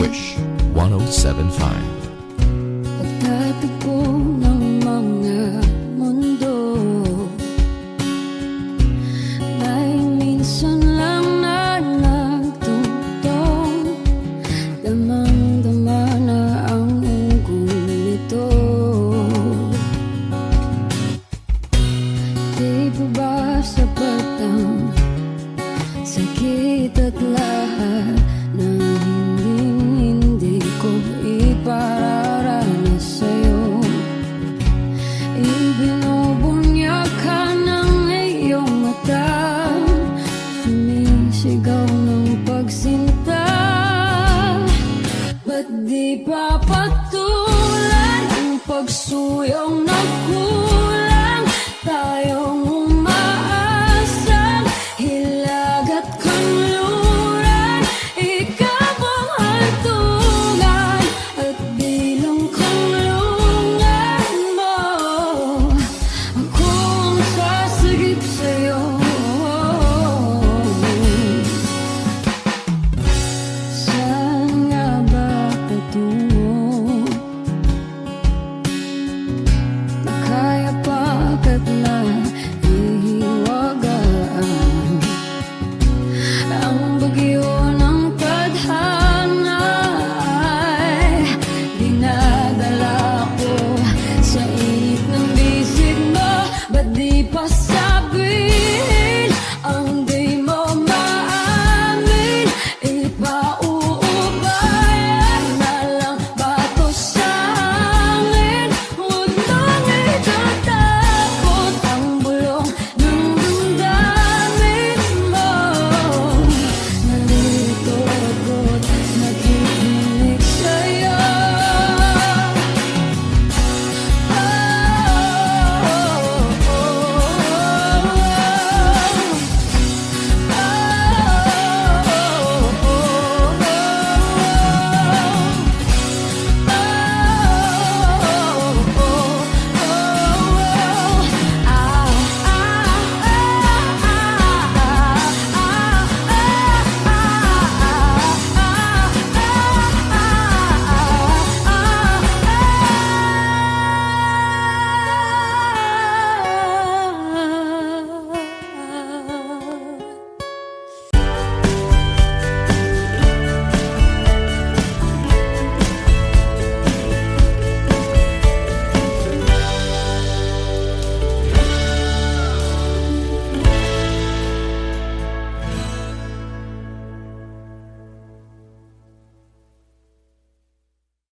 Wish 1075. Pagtatagpo ng mga mundo, may minsan lang na nagtutong, damang-dama na ang ungkol nito. Di ba ba sapat ang sakit at lahat ng hindi ko ipararanas sa'yo? Ibinubunyak ka ng iyong mata, sumisigaw ng pagsinta. Ba't di pa patulan ang pagsuyong ng